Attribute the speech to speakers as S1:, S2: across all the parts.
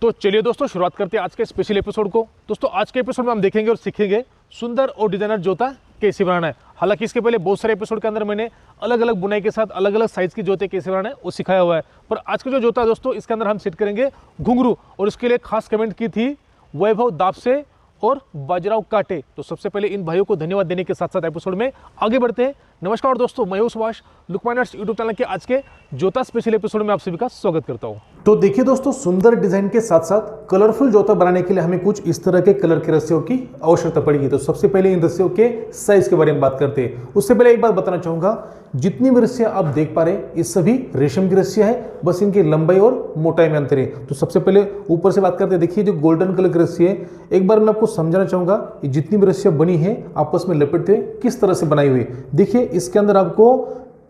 S1: तो चलिए दोस्तों शुरुआत करते हैं आज के स्पेशल एपिसोड को। दोस्तों आज के एपिसोड में हम देखेंगे और सीखेंगे सुंदर और डिजाइनर जोता कैसे बनाना है। हालांकि इसके पहले बहुत सारे एपिसोड के अंदर मैंने अलग अलग बुनाई के साथ अलग अलग साइज की जोते कैसे बनाना है वो सिखाया हुआ है, पर आज का जो जोता है दोस्तों इसके अंदर हम सेट करेंगे घुंघरू। और इसके लिए खास कमेंट की थी वैभव दापसे और बाजीराव काटे। तो सबसे पहले इन भाइयों को धन्यवाद देने के साथ साथ एपिसोड में आगे बढ़ते हैं। नमस्कार दोस्तों, मैं हूं Subhash, Lukman arts YouTube channel के आज के जोता स्पेशल एपिसोड में आप सभी का स्वागत करता हूं।
S2: तो देखिए दोस्तों, सुंदर डिजाइन के साथ साथ कलरफुल जोता बनाने के लिए हमें कुछ इस तरह के कलर के रस्सियों की आवश्यकता पड़ेगी। तो सबसे पहले इन रस्सियों के साइज के बारे में बात करते हैं। उससे पहले एक बात बताना चाहूंगा, जितनी भी रस्सियां आप देख पा रहे हैं ये सभी रेशम की रस्सियां हैं, बस इनकी लंबाई और मोटाई में अंतर है। तो सबसे पहले ऊपर से बात करते हैं। देखिए जो गोल्डन कलर की रस्सी है, एक बार मैं आपको समझाना चाहूंगा ये जितनी भी रस्सियां बनी है आपस में लपेटते हुए किस तरह से बनाई हुई है। देखिए इसके अंदर आपको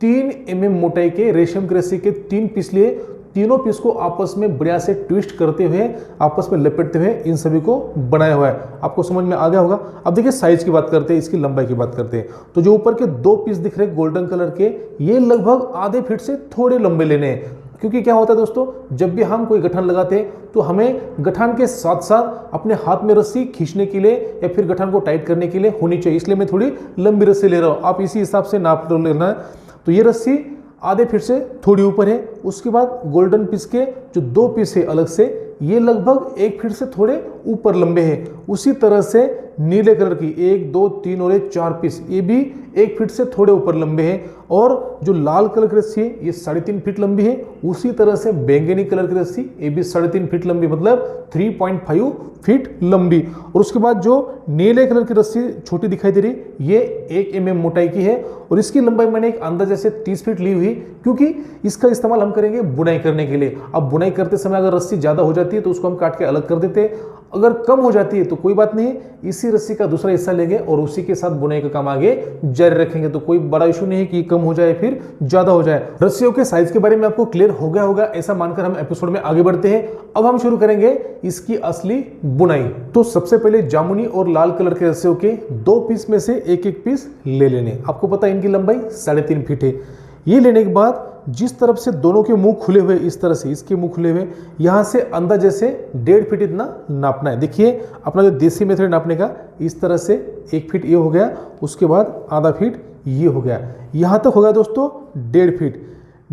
S2: 3 mm मोटाई के रेशम की रस्सी के 3 पीस लिए, तीनों पीस को आपस में बढ़िया से ट्विस्ट करते हुए आपस में लपेटते हुए इन सभी को बनाया हुआ है। आपको समझ में आ गया होगा। अब देखिए साइज की बात करते हैं, इसकी लंबाई की बात करते हैं। तो जो ऊपर के 2 पीस दिख रहे हैं गोल्डन कलर के, ये लगभग आधे फीट से थोड़े लंबे लेने हैं। क्योंकि क्या होता है दोस्तों, जब भी हम कोई गठान लगाते हैं तो हमें गठान के साथ साथ अपने हाथ में रस्सी खींचने के लिए या फिर गठान को टाइट करने के लिए होनी चाहिए, इसलिए मैं थोड़ी लंबी रस्सी ले रहा हूँ। आप इसी हिसाब से नाप लेना है। तो ये रस्सी आधे फीट से थोड़ी ऊपर है। उसके बाद गोल्डन पीस के जो 2 पीस है अलग से, ये लगभग 1 फीट से थोड़े ऊपर लंबे हैं। उसी तरह से नीले कलर की 1, 2, 3 और 4 पीस, ये भी 1 फीट से थोड़े ऊपर लंबे हैं। और जो लाल कलर की रस्सी है ये 3.5 फीट लंबी है। उसी तरह से बैंगनी कलर की रस्सी ये भी 3.5 फीट लंबी, मतलब 3.5 फीट लंबी। और उसके बाद जो नीले कलर की रस्सी छोटी दिखाई दे रही ये 1 mm मोटाई की है और इसकी लंबाई मैंने एक अंदाजे से 30 फीट ली हुई, क्योंकि इसका इस्तेमाल हम करेंगे बुनाई करने के लिए। अब बुनाई करते समय अगर रस्सी ज़्यादा हो जाती है तो उसको हम काट के अलग कर देते हैं, अगर कम हो जाती है तो कोई बात नहीं, इसी रस्सी का दूसरा हिस्सा लेंगे और उसी के साथ बुनाई का काम आगे जारी रखेंगे। तो कोई बड़ा इशू नहीं है कि कम हो जाए फिर ज्यादा हो जाए। रस्सियों के साइज के बारे में आपको क्लियर हो गया होगा, ऐसा मानकर हम एपिसोड में आगे बढ़ते हैं। अब हम शुरू करेंगे इसकी असली बुनाई। तो सबसे पहले जामुनी और लाल कलर के रस्सियों के 2 पीस में से एक एक पीस ले लेने। आपको पता है इनकी लंबाई 3.5 फीट है। ये लेने के बाद जिस तरफ से दोनों के मुंह खुले हुए, इस तरह से इसके मुंह खुले हुए, यहां से अंदाजे से 1.5 फीट इतना नापना है। देखिए अपना जो देसी मेथड नापने का, इस तरह से 1 फीट ये हो गया, उसके बाद आधा फीट ये हो गया, यहां तक हो गया दोस्तों 1.5 फीट।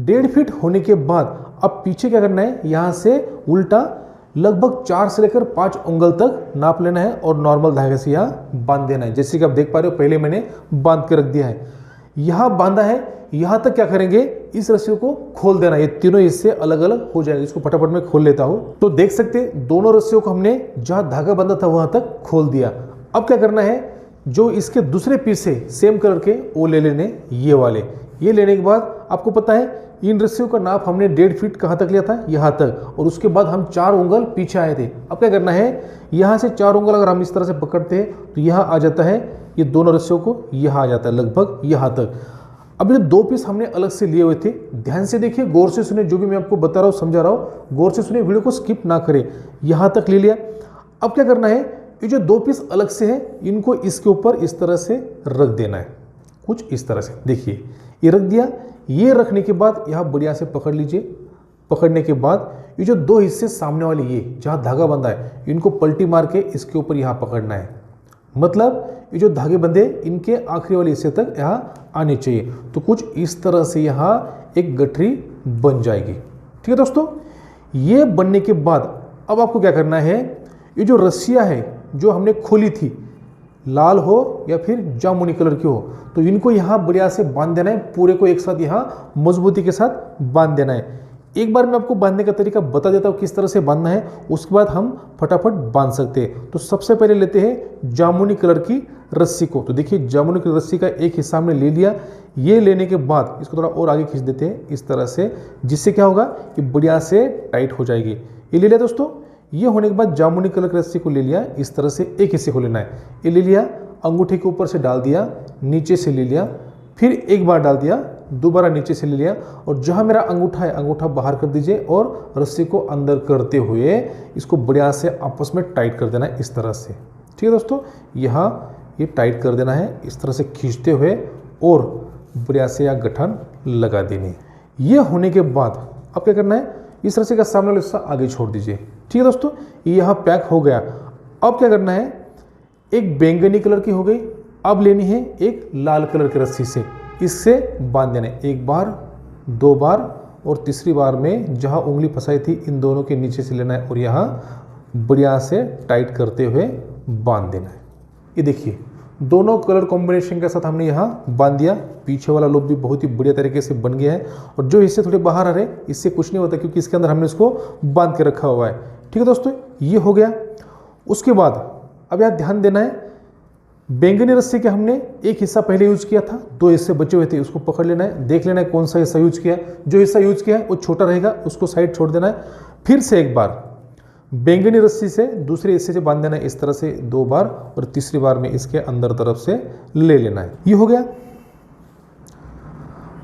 S2: 1.5 फीट होने के बाद अब पीछे क्या करना है, यहां से उल्टा लगभग 4 से लेकर 5 उंगल तक नाप लेना है और नॉर्मल धागे से यहाँ बांध देना है। जैसे कि आप देख पा रहे हो पहले मैंने बांध के रख दिया है, यहाँ बांधा है। यहाँ तक क्या करेंगे, इस रस्सी को खोल देना, ये तीनों हिस्से अलग अलग हो जाएंगे। इसको फटाफट में खोल लेता हूँ। तो देख सकते हैं दोनों रस्सियों को हमने जहाँ धागा बंधा था वहां तक खोल दिया। अब क्या करना है, जो इसके दूसरे पीस है सेम कलर के वो ले लेने, ये वाले। ये लेने के बाद आपको पता है इन रस्सियों का नाप हमने 1.5 फीट कहाँ तक लिया था, यहाँ तक, और उसके बाद हम 4 उंगल पीछे आए थे। अब क्या करना है, यहाँ से 4 उंगल अगर हम इस तरह से पकड़ते हैं तो यहाँ आ जाता है, ये दोनों रस्सियों को यहाँ आ जाता है लगभग यहाँ तक। अब ये 2 पीस हमने अलग से लिए हुए थे, ध्यान से देखिए, गौर से सुने, जो भी मैं आपको बता रहा हूँ समझा रहा हूँ, गौर से सुने, वीडियो को स्किप ना करें। यहाँ तक ले लिया। अब क्या करना है, ये जो 2 पीस अलग से है इनको इसके ऊपर इस तरह से रख देना है, कुछ इस तरह से। देखिए ये रख दिया। ये रखने के बाद यहाँ बढ़िया से पकड़ लीजिए। पकड़ने के बाद ये जो 2 हिस्से सामने वाले, ये जहाँ धागा बंधा है, इनको पलटी मार के इसके ऊपर यहाँ पकड़ना है। मतलब ये जो धागे बंधे इनके आखिरी वाले हिस्से तक यहाँ आने चाहिए। तो कुछ इस तरह से यहाँ एक गठरी बन जाएगी। ठीक है दोस्तों, ये बनने के बाद अब आपको क्या करना है, ये जो रस्सियाँ है जो हमने खोली थी, लाल हो या फिर जामुनी कलर की हो, तो इनको यहाँ बढ़िया से बांध देना है, पूरे को एक साथ यहाँ मजबूती के साथ बांध देना है। एक बार मैं आपको बांधने का तरीका बता देता हूँ किस तरह से बांधना है, उसके बाद हम फटाफट बांध सकते हैं। तो सबसे पहले लेते हैं जामुनी कलर की रस्सी को। तो देखिए जामुनी की रस्सी का एक हिस्सा हमने ले लिया। ये लेने के बाद इसको थोड़ा और आगे खींच देते हैं इस तरह से, जिससे क्या होगा कि बढ़िया से टाइट हो जाएगी। ये ले लिया दोस्तों। ये होने के बाद जामुनी कलर की रस्सी को ले लिया, इस तरह से एक हिस्से को लेना है। ये ले लिया, अंगूठे के ऊपर से डाल दिया, नीचे से ले लिया, फिर एक बार डाल दिया, दोबारा नीचे से ले लिया, और जहां मेरा अंगूठा है अंगूठा बाहर कर दीजिए और रस्सी को अंदर करते हुए इसको बढ़िया से आपस में टाइट कर देना है इस तरह से। ठीक है दोस्तों, यहाँ ये टाइट कर देना है इस तरह से खींचते हुए और बढ़िया से यहाँ गठन लगा देनी। ये होने के बाद अब क्या करना है, इस रस्सी का सामने वाला हिस्सा आगे छोड़ दीजिए। ठीक है दोस्तों, ये यहाँ पैक हो गया। अब क्या करना है, एक बैंगनी कलर की हो गई, अब लेनी है एक लाल कलर की रस्सी से, इससे बांध देना है। एक बार, दो बार और तीसरी बार में जहाँ उंगली फंसाई थी इन दोनों के नीचे से लेना है और यहाँ बढ़िया से टाइट करते हुए बांध देना है। ये देखिए दोनों कलर कॉम्बिनेशन के साथ हमने यहाँ बांध दिया। पीछे वाला लूप भी बहुत ही बढ़िया तरीके से बन गया है और जो हिस्से थोड़े बाहर आ रहे हैं इससे कुछ नहीं होता क्योंकि इसके अंदर हमने इसको बांध के रखा हुआ है। ठीक है दोस्तों, ये हो गया। उसके बाद अब यहाँ ध्यान देना है, बैंगनी रस्सी के हमने एक हिस्सा पहले यूज किया था, दो हिस्से बचे हुए थे, उसको पकड़ लेना है, देख लेना है कौन सा हिस्सा यूज किया है। जो हिस्सा यूज किया है वो छोटा रहेगा, उसको साइड छोड़ देना है। फिर से एक बार बैंगनी रस्सी से दूसरे हिस्से से बांध देना है, इस तरह से दो बार, और तीसरी बार में इसके अंदर तरफ से ले लेना है। ये हो गया।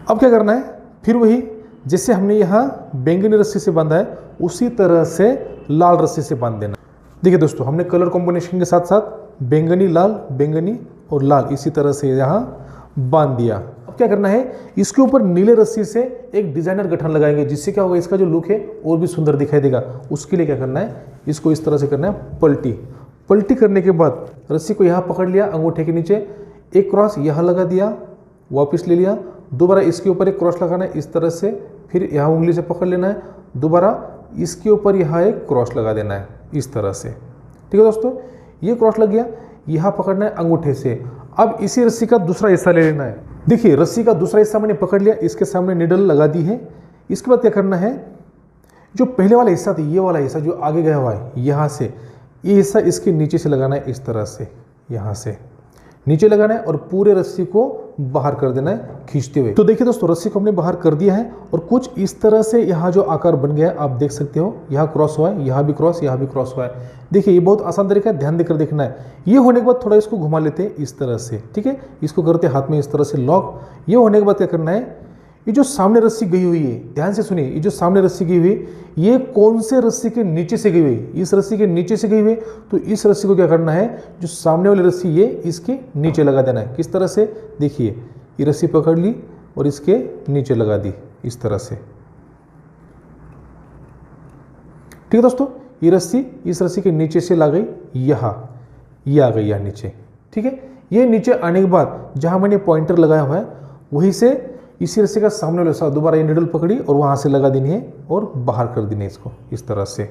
S2: अब क्या करना है, फिर वही जैसे हमने यहाँ बैंगनी रस्सी से बांधा है उसी तरह से लाल रस्सी से बांध देना। देखिए दोस्तों, हमने कलर कॉम्बिनेशन के साथ साथ बैंगनी लाल, बैंगनी और लाल इसी तरह से यहाँ बांध दिया। अब क्या करना है, इसके ऊपर नीले रस्सी से एक डिजाइनर गठन लगाएंगे, जिससे क्या होगा, इसका जो लुक है और भी सुंदर दिखाई देगा। उसके लिए क्या करना है, इसको इस तरह से करना है पलटी। पलटी करने के बाद रस्सी को यहाँ पकड़ लिया अंगूठे के नीचे, एक क्रॉस यहाँ लगा दिया, वापस ले लिया, दोबारा इसके ऊपर एक क्रॉस लगाना है इस तरह से, फिर यहाँ उंगली से पकड़ लेना है, दोबारा इसके ऊपर यहाँ एक क्रॉस लगा देना है इस तरह से। ठीक है दोस्तों, ये क्रॉस लग गया, यहाँ पकड़ना है अंगूठे से। अब इसी रस्सी का दूसरा हिस्सा ले लेना है। देखिए रस्सी का दूसरा हिस्सा मैंने पकड़ लिया, इसके सामने निडल लगा दी है। इसके बाद क्या करना है, जो पहले वाला हिस्सा था, ये वाला हिस्सा जो आगे गया हुआ है, यहाँ से ये हिस्सा इसके नीचे से लगाना है इस तरह से, यहाँ से नीचे लगाना है और पूरे रस्सी को बाहर कर देना है खींचते हुए। तो देखिए दोस्तों, रस्सी को हमने बाहर कर दिया है और कुछ इस तरह से यहाँ जो आकार बन गया है आप देख सकते हो, यहाँ क्रॉस हुआ है, यहाँ भी क्रॉस, यहाँ भी क्रॉस हुआ है। देखिए ये बहुत आसान तरीका है, ध्यान देकर देखना है। ये होने के बाद थोड़ा इसको घुमा लेते हैं इस तरह से, ठीक है, इसको करते हाथ में इस तरह से लॉक। ये होने के बाद क्या करना है, ये जो सामने रस्सी गई हुई है, ध्यान से सुनिए, ये जो सामने रस्सी गई हुई है ये कौन से रस्सी के नीचे से गई हुई है, इस रस्सी के नीचे से गई हुई है। तो इस रस्सी को क्या करना है, जो सामने वाली रस्सी ये इसके नीचे लगा देना है। किस तरह से, देखिए ये रस्सी पकड़ ली और इसके नीचे लगा दी इस तरह से। ठीक है दोस्तों, ये रस्सी इस रस्सी के नीचे से ला गई यहाँ, ये आ गई यहाँ नीचे। ठीक है, ये नीचे आने के बाद जहाँ मैंने पॉइंटर लगाया हुआ है वहीं से इसी रस्सी का सामने वाला हिस्सा दोबारा ये निडल पकड़ी और वहाँ से लगा देनी है और बाहर कर देनी है इसको इस तरह से।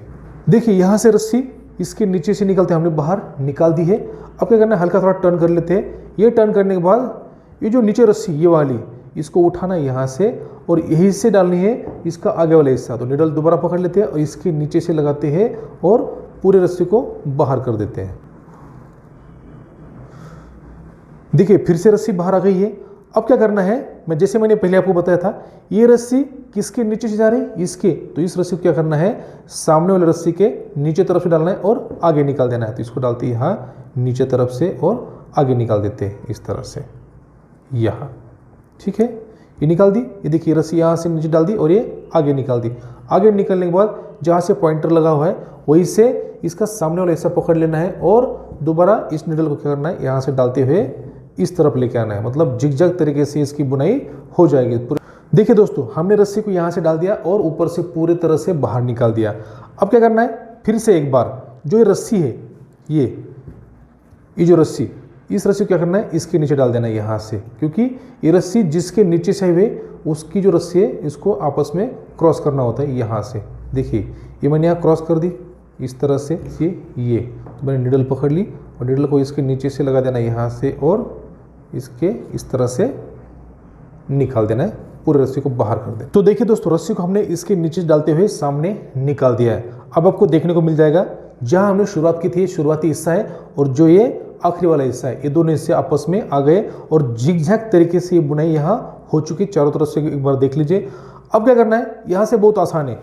S2: देखिए यहाँ से रस्सी इसके नीचे से निकलते हमने बाहर निकाल दी है। अब क्या करना है, हल्का थोड़ा टर्न कर लेते हैं। ये टर्न करने के बाद ये जो नीचे रस्सी ये वाली, इसको उठाना है यहाँ से और यहीं से डालनी है इसका आगे वाला हिस्सा। तो निडल दोबारा पकड़ लेते हैं और इसके नीचे से लगाते हैं और पूरे रस्सी को बाहर कर देते हैं। देखिए फिर से रस्सी बाहर आ गई है। अब क्या करना है, मैं जैसे मैंने पहले आपको बताया था, ये रस्सी किसके नीचे से जा रही है, इसके। तो इस रस्सी को क्या करना है, सामने वाले रस्सी के नीचे तरफ से डालना है और आगे निकाल देना है। तो इसको डालते हैं यहाँ नीचे तरफ से और आगे निकाल देते हैं इस तरह से यहाँ। ठीक है, ये निकाल दी। ये देखिए रस्सी यहाँ से नीचे डाल दी और ये आगे निकाल दी। आगे निकलने के बाद जहाँ से पॉइंटर लगा हुआ है वहीं से इसका सामने वाला हिस्सा पकड़ लेना है और दोबारा इस निडल को क्या करना है, यहाँ से डालते हुए इस तरफ लेके आना है। मतलब जिगजैग तरीके से इसकी बुनाई हो जाएगी। देखिए दोस्तों, हमने रस्सी को यहाँ से डाल दिया और ऊपर से पूरे तरह से बाहर निकाल दिया। अब क्या करना है, फिर से एक बार जो ये रस्सी है, ये जो रस्सी, इस रस्सी को क्या करना है, इसके नीचे डाल देना है यहाँ से, क्योंकि ये रस्सी जिसके नीचे से हुए उसकी जो रस्सी है इसको आपस में क्रॉस करना होता है यहाँ से। देखिए ये मैंने यहाँ क्रॉस कर दी इस तरह से, ये तो मैंने निडल पकड़ ली और निडल को इसके नीचे से लगा देना यहाँ से और इसके इस तरह से निकाल देना है, पूरे रस्सी को बाहर कर दे। तो देखिए दोस्तों, रस्सी को हमने इसके नीचे डालते हुए सामने निकाल दिया है। अब आपको देखने को मिल जाएगा जहां हमने शुरुआत की थी, शुरुआती हिस्सा है और जो ये आखिरी वाला हिस्सा है, ये दोनों हिस्से आपस में आ गए और झिकझैक तरीके से ये बुनाई यहाँ हो चुकी। चारों तरफ से एक बार देख लीजिए। अब क्या करना है, यहाँ से बहुत आसान है।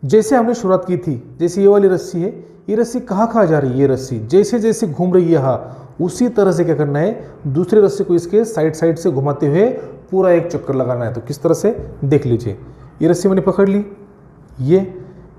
S2: जैसे हमने शुरुआत की थी, जैसे ये वाली रस्सी है, ये रस्सी कहाँ जा रही है, ये रस्सी जैसे जैसे घूम रही है यहाँ, उसी तरह से क्या करना है, दूसरे रस्सी को इसके साइड से घुमाते हुए पूरा एक चक्कर लगाना है। तो किस तरह से, देख लीजिए। ये रस्सी मैंने पकड़ ली, ये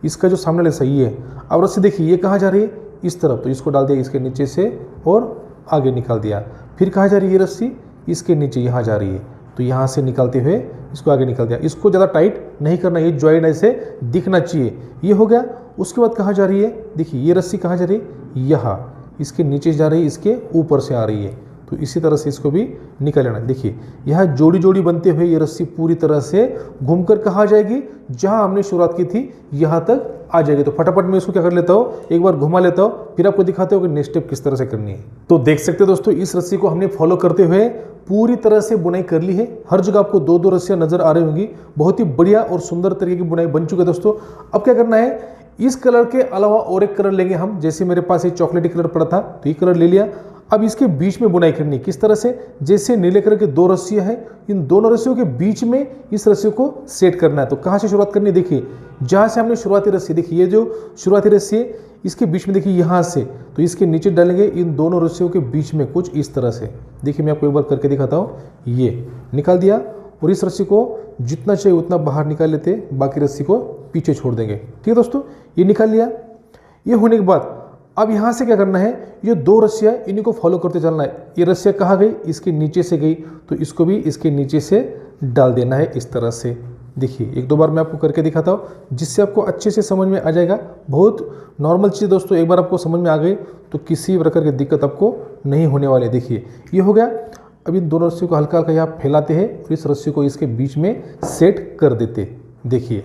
S2: इसका जो सामने वाला सही है। अब रस्सी देखिए ये कहाँ जा रही है, इस तरफ। तो इसको डाल दिया इसके नीचे से और आगे निकाल दिया। फिर कहाँ जा रही है ये रस्सी, इसके नीचे यहाँ जा रही है। तो यहाँ से निकालते हुए इसको आगे निकाल दिया। इसको ज़्यादा टाइट नहीं करना, ये ज्वाइन ऐसे दिखना चाहिए। ये हो गया। उसके बाद कहाँ जा रही है, देखिए ये रस्सी कहाँ जा रही है, यहाँ इसके नीचे जा रही है, इसके ऊपर से आ रही है। तो इसी तरह से इसको भी निकाल लेना। देखिए यहाँ जोड़ी जोड़ी बनते हुए ये रस्सी पूरी तरह से घूमकर कहाँ जाएगी, जहाँ हमने शुरुआत की थी यहाँ तक आ जाएगी। तो फटाफट मैं इसको क्या कर लेता हूँ, एक बार घुमा लेता हूँ, फिर आपको दिखाते हो कि नेक्स्ट स्टेप किस तरह से करनी है। तो देख सकते हो दोस्तों, इस रस्सी को हमने फॉलो करते हुए पूरी तरह से बुनाई कर ली है। हर जगह आपको दो दो रस्सियाँ नजर आ रही होंगी। बहुत ही बढ़िया और सुंदर तरीके की बुनाई बन चुकी है दोस्तों। अब क्या करना है, इस कलर के अलावा और एक कलर लेंगे हम। जैसे मेरे पास एक चॉकलेटी कलर पड़ा था तो ये कलर ले लिया। अब इसके बीच में बुनाई करनी है। किस तरह से, जैसे नीले कलर के दो रस्सियां हैं, इन दोनों रस्सियों के बीच में इस रस्सी को सेट करना है। तो कहाँ से शुरुआत करनी है, देखिए जहाँ से हमने शुरुआती रस्सी, देखिए ये जो शुरुआती रस्सी है इसके बीच में, देखिए यहाँ से, तो इसके नीचे डालेंगे इन दोनों रस्सियों के बीच में कुछ इस तरह से। देखिए मैं आपको एक बार करके दिखाता हूँ। ये निकाल दिया और इस रस्सी को जितना चाहिए उतना बाहर निकाल लेते, बाकी रस्सी को पीछे छोड़ देंगे। ठीक है दोस्तों, ये निकाल लिया। ये होने के बाद अब यहाँ से क्या करना है, ये दो रस्सियाँ इन्हीं को फॉलो करते चलना है। ये रस्सियाँ कहाँ गई, इसके नीचे से गई, तो इसको भी इसके नीचे से डाल देना है इस तरह से। देखिए एक दो बार मैं आपको करके दिखाता हूँ, जिससे आपको अच्छे से समझ में आ जाएगा। बहुत नॉर्मल चीज़ दोस्तों, एक बार आपको समझ में आ गई तो किसी प्रकार की दिक्कत आपको नहीं होने वाली। देखिए ये हो गया। अब इन दोनों रस्सियों को हल्का हल्का यहाँ फैलाते हैं और इस रस्सी को इसके बीच में सेट कर देते। देखिए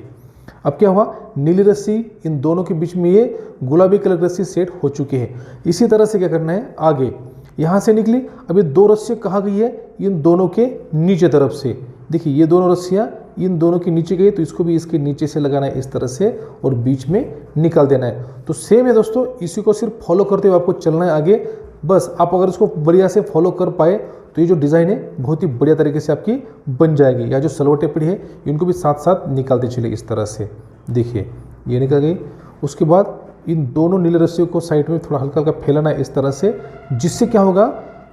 S2: अब क्या हुआ, नीली रस्सी इन दोनों के बीच में, ये गुलाबी कलर की रस्सी सेट हो चुकी है। इसी तरह से क्या करना है, आगे यहाँ से निकली। अब ये दो रस्सियाँ कहाँ गई है, इन दोनों के नीचे तरफ से। देखिए ये दोनों रस्सियाँ इन दोनों के नीचे गई, तो इसको भी इसके नीचे से लगाना है इस तरह से और बीच में निकाल देना है। तो सेम है दोस्तों, इसी को सिर्फ फॉलो करते हुए आपको चलना है आगे। बस आप अगर इसको बढ़िया से फॉलो कर पाए तो ये जो डिज़ाइन है बहुत ही बढ़िया तरीके से आपकी बन जाएगी। या जो सलवटें पड़ी है इनको भी साथ साथ निकालते चले इस तरह से। देखिए ये निकल गई। उसके बाद इन दोनों नीले रस्सियों को साइड में थोड़ा हल्का हल्का फैलाना है इस तरह से, जिससे क्या होगा,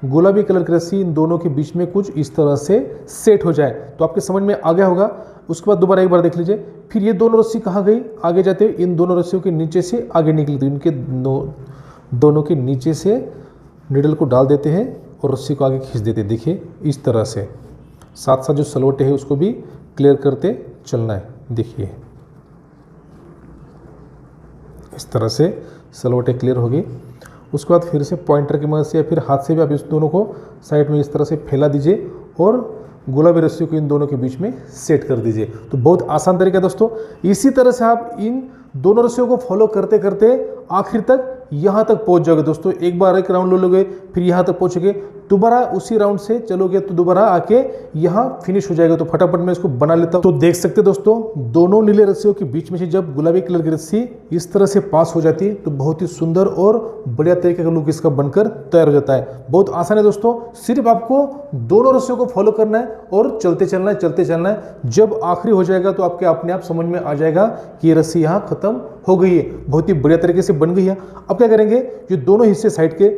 S2: गुलाबी कलर की रस्सी इन दोनों के बीच में कुछ इस तरह से सेट हो जाए। तो आपके समझ में आ गया होगा। उसके बाद दोबारा एक बार देख लीजिए। फिर ये दोनों रस्सी कहाँ गई, आगे जाते हुए इन दोनों रस्सियों के नीचे से आगे निकली, तो इनके दोनों के नीचे से निडल को डाल देते हैं और रस्सी को आगे खींच देते हैं। देखिए इस तरह से, साथ साथ जो सलवटें है उसको भी क्लियर करते चलना है। देखिए इस तरह से सलवटें क्लियर होगी। उसके बाद फिर से पॉइंटर की मदद से या फिर हाथ से भी आप इस दोनों को साइड में इस तरह से फैला दीजिए और गुलाबी रस्सियों को इन दोनों के बीच में सेट कर दीजिए। तो बहुत आसान तरीका है दोस्तों। इसी तरह से आप इन दोनों रस्सियों को फॉलो करते करते आखिर तक यहाँ तक पहुँच जाओगे दोस्तों। एक बार एक राउंड ले लोगे, फिर यहाँ तक पहुँचोगे, दोबारा उसी राउंड से चलोगे तो दोबारा आके यहाँ फिनिश हो जाएगा। तो फटाफट मैं इसको बना लेता हूँ। तो देख सकते हैं दोस्तों, दोनों नीले रस्सियों के बीच में से जब गुलाबी कलर की रस्सी इस तरह से पास हो जाती है तो बहुत ही सुंदर और बढ़िया तरीके का लुक इसका बनकर तैयार हो जाता है। बहुत आसान है दोस्तों, सिर्फ आपको दोनों रस्सियों को फॉलो करना है और चलते चलना है, चलते चलना है। जब आखिरी हो जाएगा तो आपके अपने आप समझ में आ जाएगा कि ये रस्सी यहाँ खत्म हो गई है, बहुत ही बढ़िया तरीके से बन गई है। अब क्या करेंगे, ये दोनों हिस्से साइड के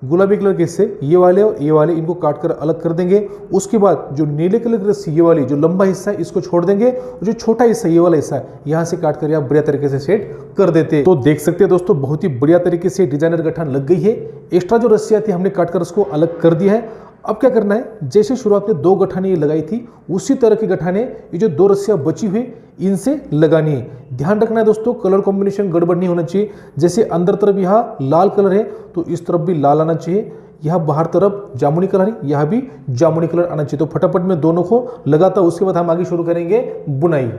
S2: गुलाबी कलर के हिस्से, ये वाले और ये वाले, इनको काट कर अलग कर देंगे। उसके बाद जो नीले कलर की रस्सी, ये वाली जो लंबा हिस्सा है इसको छोड़ देंगे और जो छोटा हिस्सा, ये वाला हिस्सा यहाँ से काट कर यहाँ बढ़िया तरीके से सेट कर देते हैं। तो देख सकते हैं दोस्तों, बहुत ही बढ़िया तरीके से डिजाइनर गठान लग गई है। एक्स्ट्रा जो रस्सियाँ थी हमने काट कर उसको अलग कर दिया है। अब क्या करना है, जैसे शुरुआत में दो गठाने ये लगाई थी उसी तरह की गठाने ये जो दो रस्सियाँ बची हुई इनसे लगानी है। ध्यान रखना है दोस्तों, कलर कॉम्बिनेशन गड़बड़ नहीं होना चाहिए। जैसे अंदर तरफ यहाँ लाल कलर है तो इस तरफ भी लाल आना चाहिए, यहाँ बाहर तरफ जामुनी कलर है, यहाँ भी जामुनी कलर आना चाहिए। तो फटाफट में दोनों को लगाता हूँ, उसके बाद हम आगे शुरू करेंगे बुनाई।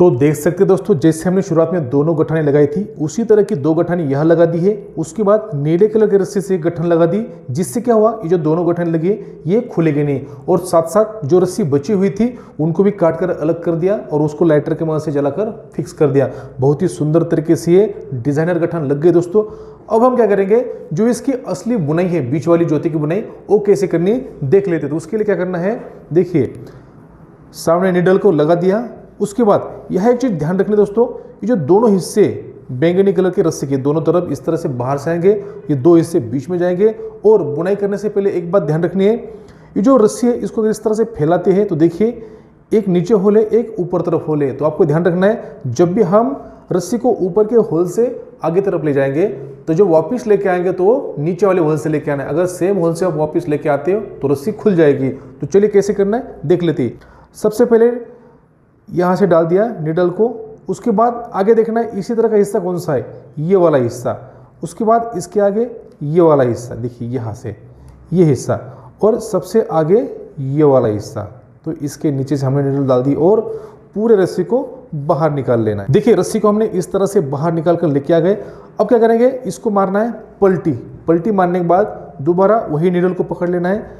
S2: तो देख सकते हैं दोस्तों, जैसे हमने शुरुआत में दोनों गठाने लगाई थी उसी तरह की दो गठाने यहाँ लगा दी है। उसके बाद नीले कलर के रस्सी से एक गठान लगा दी, जिससे क्या हुआ, ये जो दोनों गठाने लगी ये खुलेगी नहीं। और साथ साथ जो रस्सी बची हुई थी उनको भी काट कर अलग कर दिया और उसको लाइटर के मदद से जलाकर फिक्स कर दिया। बहुत ही सुंदर तरीके से ये डिजाइनर गठान लग गए दोस्तों। अब हम क्या करेंगे, जो इसकी असली बुनाई है, बीच वाली ज्योति की बुनाई, वो कैसे करनी देख लेते। तो उसके लिए क्या करना है, देखिए सामने निडल को लगा दिया। उसके बाद यह एक चीज़ ध्यान रखनी दोस्तों, ये जो दोनों हिस्से बैंगनी कलर के रस्सी के दोनों तरफ इस तरह से बाहर से आएंगे, ये दो हिस्से बीच में जाएंगे। और बुनाई करने से पहले एक बात ध्यान रखनी है, ये जो रस्सी है इसको अगर इस तरह से फैलाते हैं तो देखिए एक नीचे होल है, एक ऊपर तरफ होल है। तो आपको ध्यान रखना है, जब भी हम रस्सी को ऊपर के होल से आगे तरफ ले जाएंगे तो जो वापस लेके आएंगे तो वो नीचे वाले होल से लेके आना है। अगर सेम होल से आप वापस लेके आते हो तो रस्सी खुल जाएगी। तो चलिए कैसे करना है देख लेते हैं। सबसे पहले यहाँ से डाल दिया निडल को। उसके बाद आगे देखना है इसी तरह का हिस्सा कौन सा है, ये वाला हिस्सा। उसके बाद इसके आगे ये वाला हिस्सा, देखिए यहाँ से ये हिस्सा, और सबसे आगे ये वाला हिस्सा। तो इसके नीचे से हमने निडल डाल दी और पूरे रस्सी को बाहर निकाल लेना है। देखिए रस्सी को हमने इस तरह से बाहर निकाल कर लेके आ गए। अब क्या करेंगे, इसको मारना है पलटी। पलटी मारने के बाद दोबारा वही निडल को पकड़ लेना है।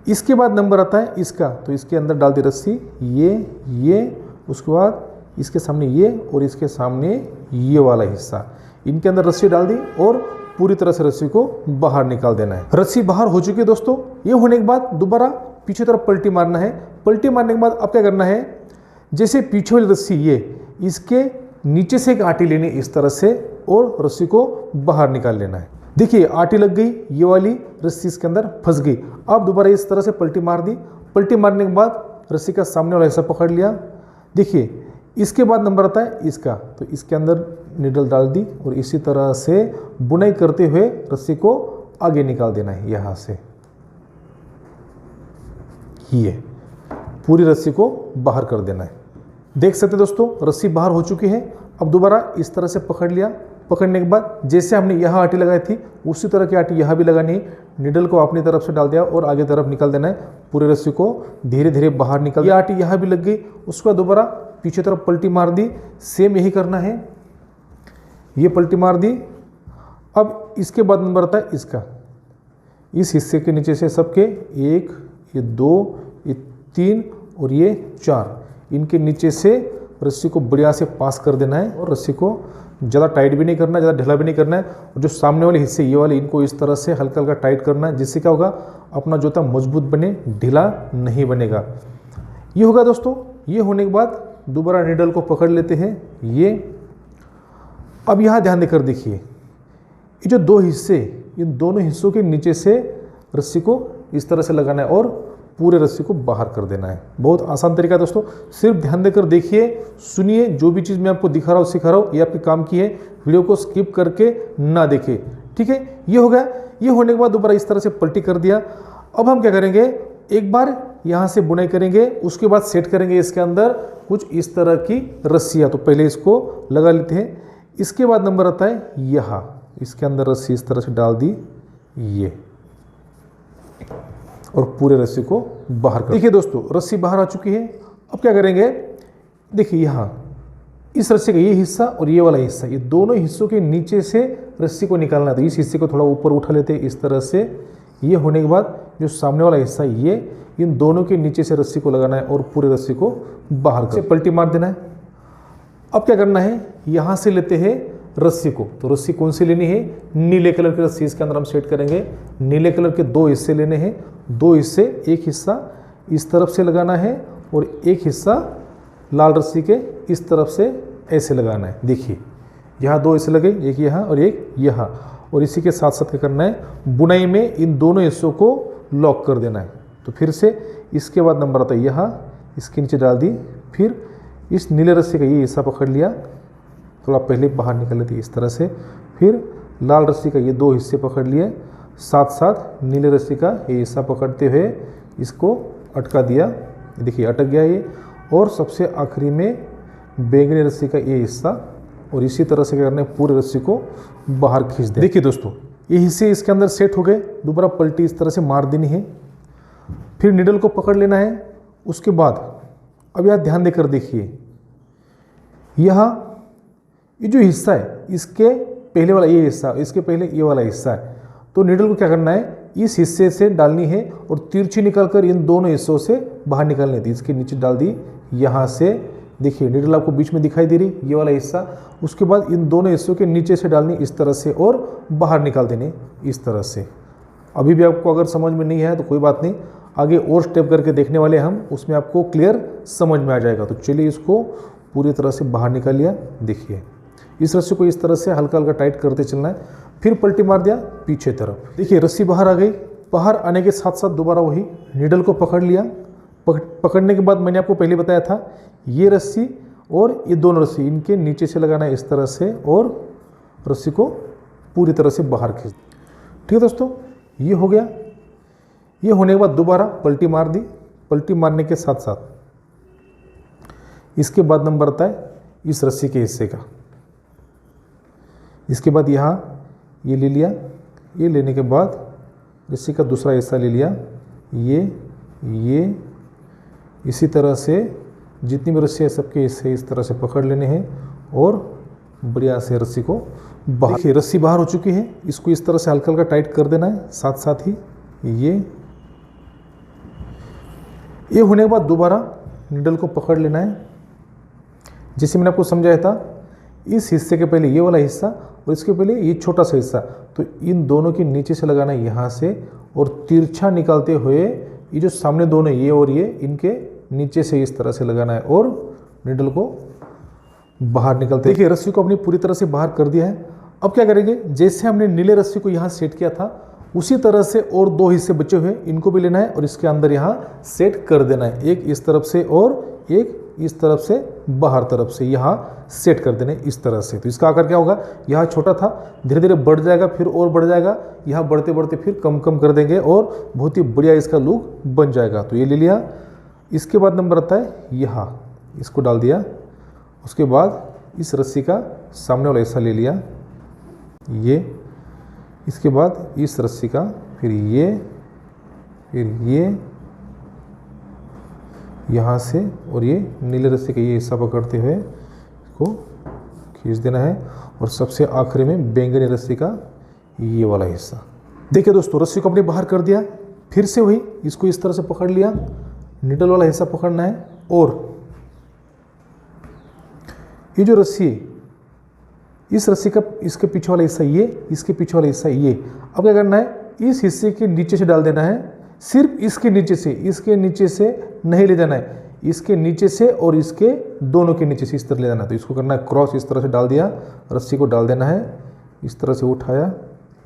S2: इसके बाद नंबर आता है इसका, तो इसके अंदर डाल दी रस्सी, ये, उसके बाद इसके सामने ये और इसके सामने ये वाला हिस्सा, इनके अंदर रस्सी डाल दी और पूरी तरह से रस्सी को बाहर निकाल देना है। रस्सी बाहर हो चुकी है दोस्तों। ये होने के बाद दोबारा पीछे तरफ पलटी मारना है। पलटी मारने के बाद अब क्या करना है, जैसे पीछे वाली रस्सी ये, इसके नीचे से एक आटी लेनी इस तरह से और रस्सी को बाहर निकाल लेना है। देखिए आटी लग गई, ये वाली रस्सी इसके अंदर फंस गई। अब दोबारा इस तरह से पलटी मार दी। पलटी मारने के बाद रस्सी का सामने वाला हिस्सा पकड़ लिया। देखिए इसके बाद नंबर आता है इसका, तो इसके अंदर निडल डाल दी और इसी तरह से बुनाई करते हुए रस्सी को आगे निकाल देना है। यहाँ से ये पूरी रस्सी को बाहर कर देना है। देख सकते हैं दोस्तों रस्सी बाहर हो चुकी है। अब दोबारा इस तरह से पकड़ लिया। पकड़ने के बाद जैसे हमने यहाँ आटी लगाई थी उसी तरह की आटी यहाँ भी लगानी है। निडल को अपनी तरफ से डाल दिया और आगे तरफ निकाल देना है। पूरे रस्सी को धीरे धीरे बाहर निकाल, ये आटी यहाँ भी लग गई। उसके बाद दोबारा पीछे तरफ पलटी मार दी। सेम यही करना है, ये पलटी मार दी। अब इसके बाद नंबर आता है इसका, इस हिस्से के नीचे से सबके 1, ये 2, ये 3 और ये 4, इनके नीचे से रस्सी को बढ़िया से पास कर देना है और रस्सी को ज़्यादा टाइट भी नहीं करना है, ज़्यादा ढीला भी नहीं करना है। और जो सामने वाले हिस्से ये वाले, इनको इस तरह से हल्का हल्का टाइट करना है, जिससे क्या होगा, अपना जूता मजबूत बने, ढीला नहीं बनेगा। ये होगा दोस्तों। ये होने के बाद दोबारा निडल को पकड़ लेते हैं ये। अब यहाँ ध्यान देकर देखिए, ये जो दो हिस्से, इन दोनों हिस्सों के नीचे से रस्सी को इस तरह से लगाना है और पूरे रस्सी को बाहर कर देना है। बहुत आसान तरीका है दोस्तों, सिर्फ ध्यान देकर देखिए, सुनिए। जो भी चीज़ मैं आपको दिखा रहा हूँ, सिखा रहा हूँ, ये आपके काम की है। वीडियो को स्किप करके ना देखें, ठीक है। ये हो गया। ये होने के बाद दोबारा इस तरह से पलटी कर दिया। अब हम क्या करेंगे, एक बार यहाँ से बुनाई करेंगे, उसके बाद सेट करेंगे इसके अंदर कुछ इस तरह की रस्सियाँ। तो पहले इसको लगा लेते हैं। इसके बाद नंबर आता है यहाँ, इसके अंदर रस्सी इस तरह से डाल दी ये, और पूरे रस्सी को बाहर कर। देखिए दोस्तों रस्सी बाहर आ चुकी है। अब क्या करेंगे, देखिए यहाँ इस रस्सी का ये हिस्सा और ये वाला हिस्सा, ये दोनों हिस्सों के नीचे से रस्सी को निकालना है। तो इस हिस्से को थोड़ा ऊपर उठा लेते हैं इस तरह से। ये होने के बाद जो सामने वाला हिस्सा ये, इन दोनों के नीचे से रस्सी को लगाना है और पूरे रस्सी को बाहर कर पलटी मार देना है। अब क्या करना है, यहाँ से लेते हैं रस्सी को। तो रस्सी कौन सी लेनी है, नीले कलर की रस्सी इसके अंदर हम सेट करेंगे। नीले कलर के 2 हिस्से लेने हैं। 2 हिस्से, एक हिस्सा इस तरफ से लगाना है और एक हिस्सा लाल रस्सी के इस तरफ से ऐसे लगाना है। देखिए यहाँ 2 हिस्से लगे, एक यहाँ और एक यहाँ। और इसी के साथ साथ क्या करना है, बुनाई में इन दोनों हिस्सों को लॉक कर देना है। तो फिर से इसके बाद नंबर आता है यहाँ, इसके नीचे डाल दी। फिर इस नीले रस्सी का ये हिस्सा पकड़ लिया, थोड़ा पहले बाहर निकल लेते इस तरह से। फिर लाल रस्सी का ये 2 हिस्से पकड़ लिए, साथ साथ नीले रस्सी का ये हिस्सा पकड़ते हुए इसको अटका दिया। देखिए अटक गया ये। और सबसे आखिरी में बैंगनी रस्सी का ये हिस्सा, और इसी तरह से क्या करना है, पूरे रस्सी को बाहर खींच दें। देखिए दोस्तों ये हिस्से इसके अंदर सेट हो गए। दोबारा पलटी इस तरह से मार देनी है। फिर निडल को पकड़ लेना है। उसके बाद अब यहाँ ध्यान देकर देखिए, यहाँ ये जो हिस्सा है, इसके पहले वाला ये हिस्सा, इसके पहले ये वाला हिस्सा है। तो निडल को क्या करना है, इस हिस्से से डालनी है और तिरछी निकालकर इन दोनों हिस्सों से बाहर निकालनी थी। इसके नीचे डाल दी यहाँ से। देखिए निडल आपको बीच में दिखाई दे रही, ये वाला हिस्सा। उसके बाद इन दोनों हिस्सों के नीचे से डालनी इस तरह से और बाहर निकाल देने इस तरह से। अभी भी आपको अगर समझ में नहीं है तो कोई बात नहीं, आगे और स्टेप करके देखने वाले हम, उसमें आपको क्लियर समझ में आ जाएगा। तो चलिए इसको पूरी तरह से बाहर निकाल लिया। देखिए इस रस्सी को इस तरह से हल्का हल्का टाइट करते चलना है। फिर पलटी मार दिया पीछे तरफ। देखिए रस्सी बाहर आ गई। बाहर आने के साथ साथ दोबारा वही निडल को पकड़ लिया। पकड़ने के बाद मैंने आपको पहले बताया था, ये रस्सी और ये दोनों रस्सी इनके नीचे से लगाना है इस तरह से, और रस्सी को पूरी तरह से बाहर खींच। ठीक है दोस्तों, ये हो गया। ये होने के बाद दोबारा पलटी मार दी। पलटी मारने के साथ साथ इसके बाद नंबर आता है इस रस्सी के हिस्से का। इसके बाद यहाँ ये ले लिया, ये लेने के बाद रस्सी का दूसरा हिस्सा ले लिया, ये इसी तरह से जितनी भी रस्सी है सबके हिस्से इस तरह से पकड़ लेने हैं और बढ़िया से रस्सी को बाहर। देखिए रस्सी बाहर हो चुकी है, इसको इस तरह से हल्का हल्का टाइट कर देना है। साथ साथ ही ये होने के बाद दोबारा नीडल को पकड़ लेना है। जैसे मैंने आपको समझाया था, इस हिस्से के पहले ये वाला हिस्सा और इसके पहले ये छोटा सा हिस्सा, तो इन दोनों के नीचे से लगाना है यहाँ से, और तिरछा निकालते हुए ये जो सामने दोनों ये और ये इनके नीचे से इस तरह से लगाना है और नीडल को बाहर निकलते। देखिए रस्सी को अपनी पूरी तरह से बाहर कर दिया है। अब क्या करेंगे, जैसे हमने नीले रस्सी को यहाँ सेट किया था उसी तरह से और दो हिस्से बचे हुए इनको भी लेना है और इसके अंदर यहाँ सेट कर देना है। एक इस तरफ से और एक इस तरफ से बाहर तरफ से यहाँ सेट कर देने इस तरह से। तो इसका आकार क्या होगा, यहाँ छोटा था, धीरे धीरे बढ़ जाएगा, फिर और बढ़ जाएगा, यहाँ बढ़ते बढ़ते फिर कम कम कर देंगे और बहुत ही बढ़िया इसका लुक बन जाएगा। तो ये ले लिया। इसके बाद नंबर आता है यहाँ, इसको डाल दिया। उसके बाद इस रस्सी का सामने वाला हिस्सा ले लिया, ये। इसके बाद इस रस्सी का फिर ये यहाँ से और ये नीले रस्सी का ये हिस्सा पकड़ते हुए इसको खींच देना है और सबसे आखिरी में बैंगनी रस्सी का ये वाला हिस्सा। देखिए दोस्तों रस्सी को अपने बाहर कर दिया, फिर से वही इसको इस तरह से पकड़ लिया, निडल वाला हिस्सा पकड़ना है और ये जो रस्सी है इस रस्सी का इसके पीछे वाला हिस्सा ये, इसके पीछे वाला हिस्सा ये। अब क्या करना है, इस हिस्से के नीचे से डाल देना है, सिर्फ इसके नीचे से नहीं ले जाना है, इसके नीचे से और इसके दोनों के नीचे से इस तरह ले जाना है। तो इसको करना है क्रॉस, इस तरह से डाल दिया, रस्सी को डाल देना है, इस तरह से उठाया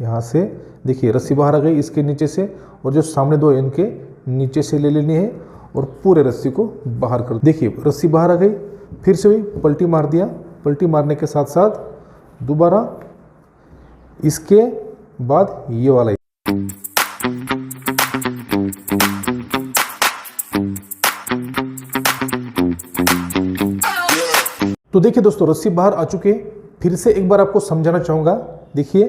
S2: यहाँ से। देखिए रस्सी बाहर आ गई इसके नीचे से और जो सामने दो इनके नीचे से ले लेनी है और पूरे रस्सी को बाहर कर। देखिए रस्सी बाहर आ गई, फिर से वही पलटी मार दिया। पलटी मारने के साथ साथ दोबारा इसके बाद ये वाला। तो देखिए दोस्तों रस्सी बाहर आ चुके हैं। फिर से एक बार आपको समझाना चाहूँगा। देखिए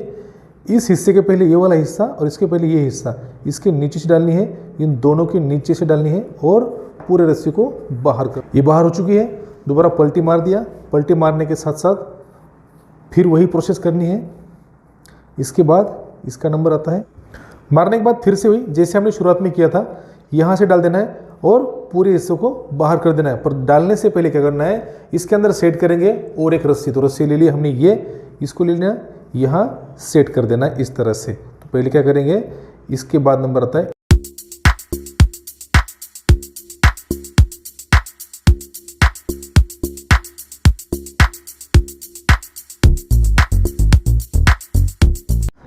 S2: इस हिस्से के पहले ये वाला हिस्सा और इसके पहले ये हिस्सा इसके नीचे से डालनी है, इन दोनों के नीचे से डालनी है और पूरे रस्सी को बाहर कर। ये बाहर हो चुकी है, दोबारा पलटी मार दिया। पलटी मारने के साथ साथ फिर वही प्रोसेस करनी है। इसके बाद इसका नंबर आता है, मारने के बाद फिर से वही जैसे हमने शुरुआत में किया था, यहाँ से डाल देना है और पूरे हिस्से को बाहर कर देना है। पर डालने से पहले क्या करना है, इसके अंदर सेट करेंगे और एक रस्सी। तो रस्सी ले ली हमने, ये इसको ले लेना, यहाँ सेट कर देना है इस तरह से। तो पहले क्या करेंगे, इसके बाद नंबर आता है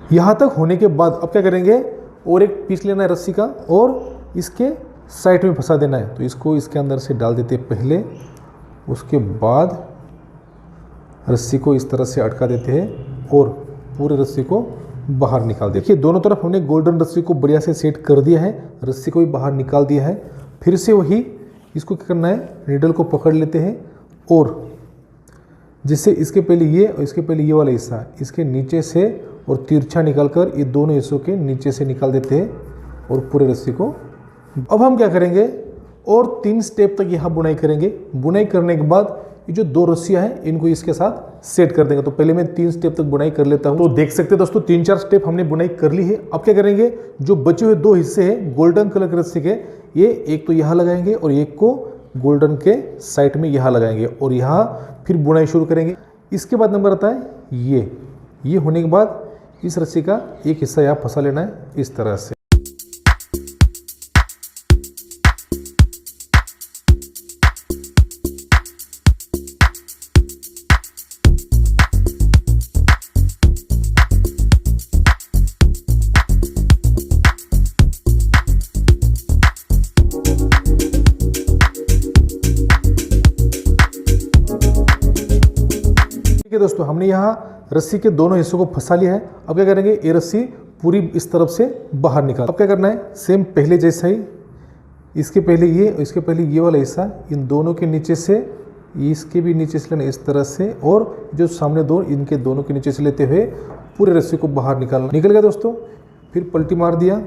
S2: यहाँ तक होने के बाद अब क्या करेंगे, और एक पीस लेना है रस्सी का और इसके साइड में फंसा देना है। तो इसको इसके अंदर से डाल देते पहले, उसके बाद रस्सी को इस तरह से अटका देते हैं और पूरे रस्सी को बाहर निकाल देते। देखिए दोनों तरफ हमने गोल्डन रस्सी को बढ़िया से सेट कर दिया है, रस्सी को भी बाहर निकाल दिया है। फिर से वही इसको क्या करना है, नीडल को पकड़ लेते हैं और जिससे इसके पहले ये और इसके पहले ये वाला हिस्सा इसके नीचे से और तिरछा निकालकर ये दोनों हिस्सों के नीचे से निकाल देते हैं और पूरे रस्सी को। अब हम क्या करेंगे, और 3 स्टेप तक यहाँ बुनाई करेंगे। बुनाई करने के बाद ये जो 2 रस्सियाँ हैं इनको इसके साथ सेट कर देंगे। तो पहले मैं 3 स्टेप तक बुनाई कर लेता हूँ। तो देख सकते हैं दोस्तों 3-4 स्टेप हमने बुनाई कर ली है। अब क्या करेंगे, जो बचे हुए 2 हिस्से हैं गोल्डन कलर के रस्सी के, ये एक तो यहाँ लगाएंगे और एक को गोल्डन के साइड में यहाँ लगाएंगे और यहाँ फिर बुनाई शुरू करेंगे। इसके बाद नंबर आता है ये होने के बाद इस रस्सी का एक हिस्सा यहाँ फंसा लेना है इस तरह से। दोस्तों हमने यहाँ रस्सी के दोनों हिस्सों को फंसा लिया है। अब क्या करेंगे, ये रस्सी पूरी इस तरफ से बाहर निकाल। अब क्या करना है, सेम पहले जैसा ही इसके पहले ये और इसके पहले ये वाला हिस्सा इन दोनों के नीचे से इसके भी नीचे से लेना इस तरह से, और जो सामने दो इनके दोनों के नीचे से लेते हुए पूरे रस्सी को बाहर निकालना। निकल गया दोस्तों, फिर पलटी मार दिया।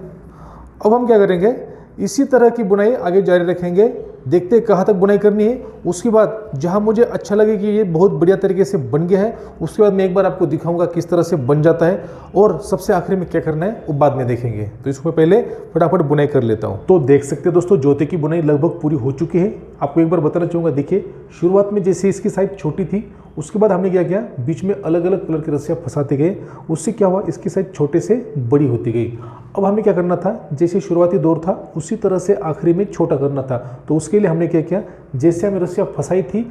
S2: अब हम क्या करेंगे, इसी तरह की बुनाई आगे जारी रखेंगे। देखते हैं कहाँ तक बुनाई करनी है। उसके बाद जहाँ मुझे अच्छा लगे कि ये बहुत बढ़िया तरीके से बन गया है, उसके बाद मैं एक बार आपको दिखाऊंगा किस तरह से बन जाता है, और सबसे आखिर में क्या करना है वो बाद में देखेंगे। तो इसको पहले फटाफट बुनाई कर लेता हूँ। तो देख सकते हैं दोस्तों, जूते की बुनाई लगभग पूरी हो चुकी है। आपको एक बार बताना चाहूँगा, देखिए शुरुआत में जैसे इसकी साइज छोटी थी, उसके बाद हमने क्या किया, बीच में अलग अलग कलर की रस्सियाँ फंसाते गए। उससे क्या हुआ, इसकी साइज छोटे से बड़ी होती गई। अब हमें क्या करना था, जैसे शुरुआती दौर था उसी तरह से आखिरी में छोटा करना था। तो उसके लिए हमने क्या किया, जैसे हमें रस्सियाँ फंसाई थी,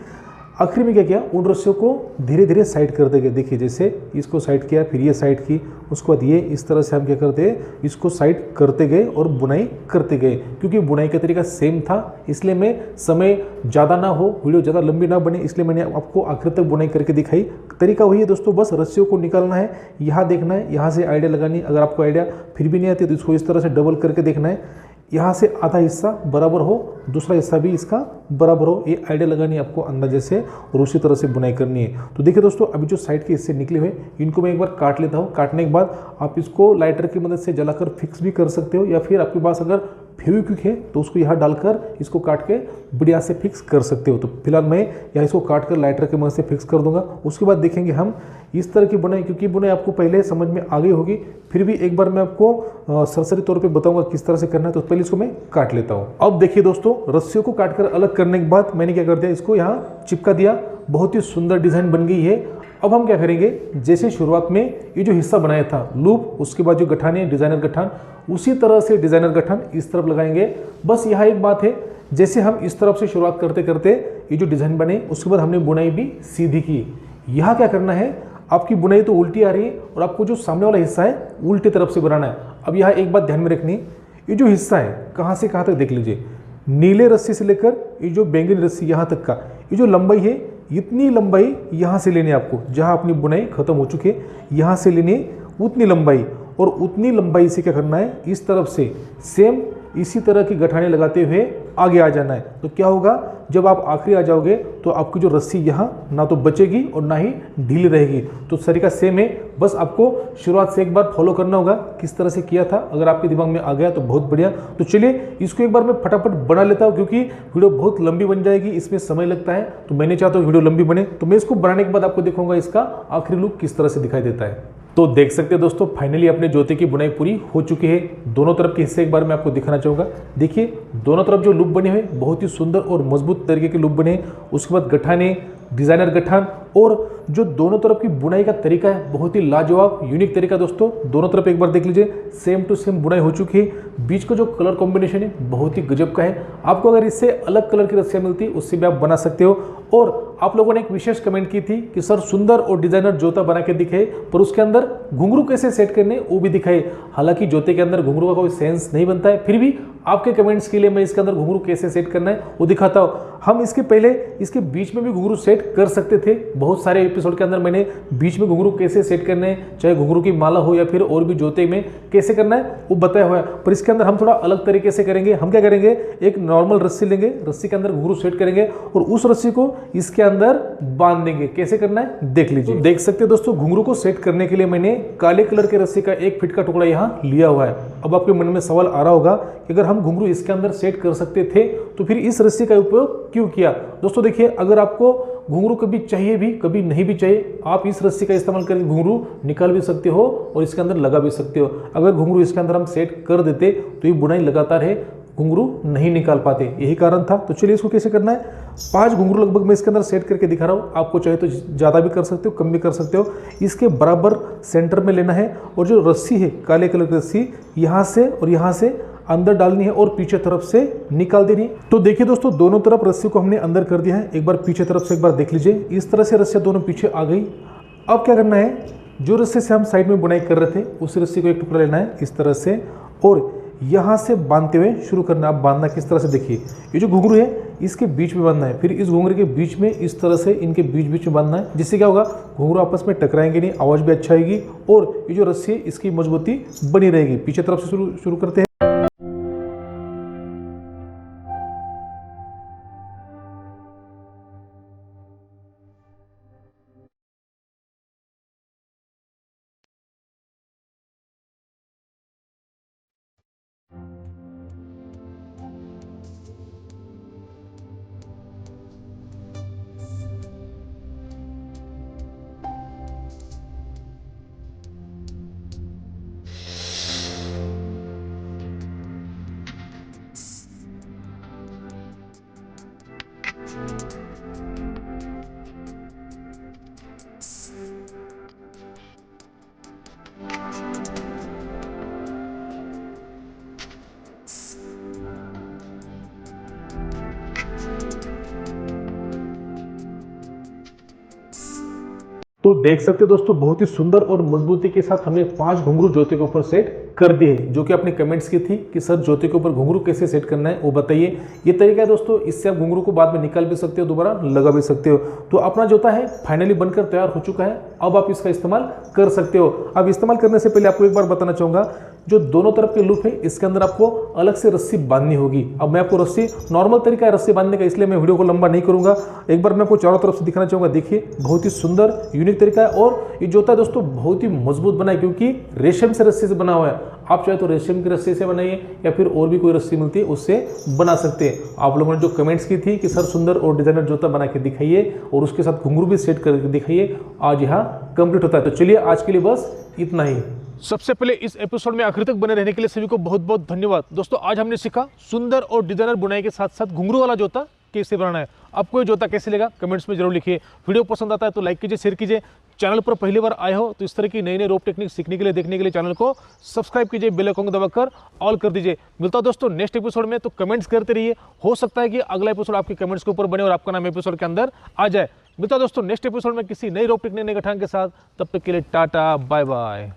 S2: आखिर में क्या किया, उन रस्सियों को धीरे धीरे साइड करते गए। देखिए जैसे इसको साइड किया, फिर ये साइड की, उसके बाद ये, इस तरह से हम क्या करते हैं, इसको साइड करते गए और बुनाई करते गए। क्योंकि बुनाई का तरीका सेम था, इसलिए मैं समय ज़्यादा ना हो, वीडियो ज़्यादा लंबी ना बने, इसलिए मैंने आपको आखिर तक बुनाई करके दिखाई। तरीका वही है दोस्तों, बस रस्सियों को निकालना है, यहाँ देखना है, यहाँ से आइडिया लगानी। अगर आपको आइडिया फिर भी नहीं आती तो इसको इस तरह से डबल करके देखना है, यहाँ से आधा हिस्सा बराबर हो, दूसरा हिस्सा भी इसका बराबर हो, ये आइडिया लगानी है आपको अंदाजे से, और उसी तरह से बुनाई करनी है। तो देखिए दोस्तों, अभी जो साइड के हिस्से निकले हुए इनको मैं एक बार काट लेता हूँ। काटने के बाद आप इसको लाइटर की मदद से जलाकर फिक्स भी कर सकते हो, या फिर आपके पास अगर फेविक्विक है तो उसको यहाँ डालकर इसको काट के बढ़िया से फिक्स कर सकते हो। तो फिलहाल मैं यहाँ इसको काट कर लाइटर की मदद से फिक्स कर दूंगा। उसके बाद देखेंगे हम इस तरह की बुनाई, क्योंकि बुनाई आपको पहले समझ में आ गई होगी, फिर भी एक बार मैं आपको सरसरी तौर पे बताऊंगा किस तरह से करना है। तो पहले इसको मैं काट लेता हूँ। अब देखिए दोस्तों, रस्सियों को काटकर अलग करने के बाद मैंने क्या कर दिया, इसको यहाँ चिपका दिया। बहुत ही सुंदर डिजाइन बन गई है। अब हम क्या करेंगे, जैसे शुरुआत में ये जो हिस्सा बनाया था लूप, उसके बाद जो गठान है डिजाइनर गठान, उसी तरह से डिजाइनर गठान इस तरफ लगाएंगे। बस यहाँ एक बात है, जैसे हम इस तरफ से शुरुआत करते करते ये जो डिजाइन बने, उसके बाद हमने बुनाई भी सीधी की। यहाँ क्या करना है, आपकी बुनाई तो उल्टी आ रही है और आपको जो सामने वाला हिस्सा है उल्टी तरफ से बनाना है। अब यहाँ एक बात ध्यान में रखनी, ये जो हिस्सा है कहाँ से कहाँ तक देख लीजिए, नीले रस्सी से लेकर ये जो बैंगनी रस्सी यहाँ तक का ये जो लंबाई है, इतनी लंबाई यहाँ से लेनी है आपको। जहाँ अपनी बुनाई खत्म हो चुकी है यहाँ से लेनी है उतनी लंबाई, और उतनी लंबाई से क्या करना है, इस तरफ से सेम इसी तरह की गठाने लगाते हुए आगे आ जाना है। तो क्या होगा, जब आप आखिरी आ जाओगे तो आपकी जो रस्सी यहाँ ना तो बचेगी और ना ही ढीली रहेगी। तो तरीका सेम है, बस आपको शुरुआत से एक बार फॉलो करना होगा किस तरह से किया था। अगर आपके दिमाग में आ गया तो बहुत बढ़िया। तो चलिए इसको एक बार मैं फटाफट बना लेता हूँ, क्योंकि वीडियो बहुत लंबी बन जाएगी, इसमें समय लगता है। तो मैंने चाहता हूँ वीडियो लंबी बने, तो मैं इसको बनाने के बाद आपको दिखाऊंगा इसका आखिरी लुक किस तरह से दिखाई देता है। तो देख सकते हैं दोस्तों, फाइनली अपने जूते की बुनाई पूरी हो चुकी है। दोनों तरफ के हिस्से एक बार मैं आपको दिखाना चाहूँगा। देखिए दोनों तरफ जो लूप बने हुए बहुत ही सुंदर और मजबूत तरीके के लूप बने। उसके बाद गठाने, डिजाइनर गठान, और जो दोनों तरफ की बुनाई का तरीका है बहुत ही लाजवाब यूनिक तरीका। दोस्तों दोनों तरफ एक बार देख लीजिए, सेम टू सेम बुनाई हो चुकी है। बीच का जो कलर कॉम्बिनेशन है बहुत ही गजब का है। आपको अगर इससे अलग कलर की रस्सियाँ मिलती उससे भी आप बना सकते हो। और आप लोगों ने एक विशेष कमेंट की थी कि सर सुंदर और डिजाइनर जूता बना के दिखाए, पर उसके अंदर घुंघरू कैसे सेट करने वो भी दिखाए। हालांकि जूते के अंदर घुंघरू का कोई सेंस नहीं बनता है, फिर भी आपके कमेंट्स के लिए मैं इसके अंदर घुंघरू कैसे सेट करना है वो दिखाता हूँ। हम इसके पहले इसके बीच में भी घुंघरू सेट कर सकते थे। बहुत सारे एपिसोड के अंदर मैंने बीच में घुंघरू कैसे सेट करने हैं, चाहे घुंघरू की माला हो या फिर और भी जूते में कैसे करना है वो बताया हुआ है। पर इसके अंदर हम थोड़ा अलग तरीके से करेंगे। हम क्या करेंगे, एक नॉर्मल रस्सी लेंगे, रस्सी के अंदर घुंघरू सेट करेंगे और उस रस्सी को इसके अंदर बांध देंगे। कैसे करना है देख लीजिए। तो देख सकते हैं दोस्तों, घुंघरू को सेट करने के लिए मैंने काले कलर के रस्सी का 1 फीट का टुकड़ा यहाँ लिया हुआ है। अब आपके मन में सवाल आ रहा होगा कि अगर हम घुंघरू इसके अंदर सेट कर सकते थे तो फिर इस रस्सी का उपयोग क्यों किया। दोस्तों देखिए, अगर आपको घुंघरू कभी चाहिए भी कभी नहीं भी चाहिए, आप इस रस्सी का इस्तेमाल करके घुंघरू निकाल भी सकते हो और इसके अंदर लगा भी सकते हो। अगर घुंघरू इसके अंदर हम सेट कर देते तो ये बुनाई लगातार है, घुंघरू नहीं निकाल पाते, यही कारण था। तो चलिए इसको कैसे करना है। 5 घुंघरू लगभग मैं इसके अंदर सेट करके दिखा रहा हूँ। आपको चाहे तो ज़्यादा भी कर सकते हो, कम भी कर सकते हो। इसके बराबर सेंटर में लेना है और जो रस्सी है काले कलर की रस्सी यहाँ से और यहाँ से अंदर डालनी है और पीछे तरफ से निकाल देनी है। तो देखिए दोस्तों, दोनों तरफ रस्सी को हमने अंदर कर दिया है। एक बार पीछे तरफ से एक बार देख लीजिए, इस तरह से रस्सियाँ दोनों पीछे आ गई। अब क्या करना है, जो रस्सी से हम साइड में बुनाई कर रहे थे उस रस्सी को एक टुकड़ा लेना है इस तरह से और यहाँ से बांधते हुए शुरू करना। आप बांधना किस तरह से देखिए, ये जो घुंघरू है इसके बीच में बांधना है, फिर इस घुंघरू के बीच में इस तरह से इनके बीच बीच में बांधना है, जिससे क्या होगा घुंघरू आपस में टकराएंगे नहीं, आवाज़ भी अच्छा आएगी और ये जो रस्सी है इसकी मजबूती बनी रहेगी। पीछे तरफ से शुरू करते हैं। तो देख सकते हो दोस्तों, बहुत ही सुंदर और मजबूती के साथ हमने 5 घुंघरू जोते के ऊपर सेट कर दिए, जो कि अपने कमेंट्स की थी कि सर जोते के ऊपर घुंघरू कैसे सेट करना है वो बताइए। ये तरीका है दोस्तों, इससे आप घुंघरू को बाद में निकाल भी सकते हो, दोबारा लगा भी सकते हो। तो अपना जोता है फाइनली बनकर तैयार हो चुका है, अब आप इसका इस्तेमाल कर सकते हो। अब इस्तेमाल करने से पहले आपको एक बार बताना चाहूंगा, जो दोनों तरफ के लूप है इसके अंदर आपको अलग से रस्सी बांधनी होगी। अब मैं आपको रस्सी, नॉर्मल तरीका है रस्सी बांधने का, इसलिए मैं वीडियो को लंबा नहीं करूंगा। एक बार मैं आपको चारों तरफ से दिखाना चाहूंगा। देखिए बहुत ही सुंदर यूनिक तरीका है, और ये जोता है दोस्तों बहुत ही मजबूत बना है, क्योंकि रेशम से रस्सी से बना हुआ है। आप चाहे तो रेशम की रस्सी से बनाइए या फिर और भी कोई रस्सी मिलती है उससे बना सकते हैं। आप लोगों ने जो कमेंट्स की थी कि सर सुंदर और डिजाइनर जोता बना के दिखाइए और उसके साथ घुंघरू भी सेट करके दिखाइए, आज यहाँ कंप्लीट होता है। तो चलिए आज के लिए बस इतना ही।
S1: सबसे पहले इस एपिसोड में आखिर तक बने रहने के लिए सभी को बहुत बहुत धन्यवाद। दोस्तों आज हमने सीखा सुंदर और डिजाइनर बुनाई के साथ साथ घुंघरू वाला जोता कैसे बनाना है। आपको ये जोता कैसे लगा कमेंट्स में जरूर लिखिए। वीडियो पसंद आता है तो लाइक कीजिए, शेयर कीजिए। चैनल पर पहली बार आए हो तो इस तरह की नई नई रोप टेक्निक सीखने के लिए, देखने के लिए चैनल को सब्सक्राइब कीजिए, बेल आइकन को दबाकर ऑल कर दीजिए। मिलता है दोस्तों नेक्स्ट एपिसोड में, तो कमेंट्स करते रहिए। हो सकता है कि अगला एपिसोड आपके कमेंट्स के ऊपर बने और आपका नाम एपिसोड के अंदर आ जाए। मिलता है दोस्तों नेक्स्ट एपिसोड में किसी नई रोप टेक्निक, नए गठान के साथ। तब तक के लिए टाटा बाय बाय।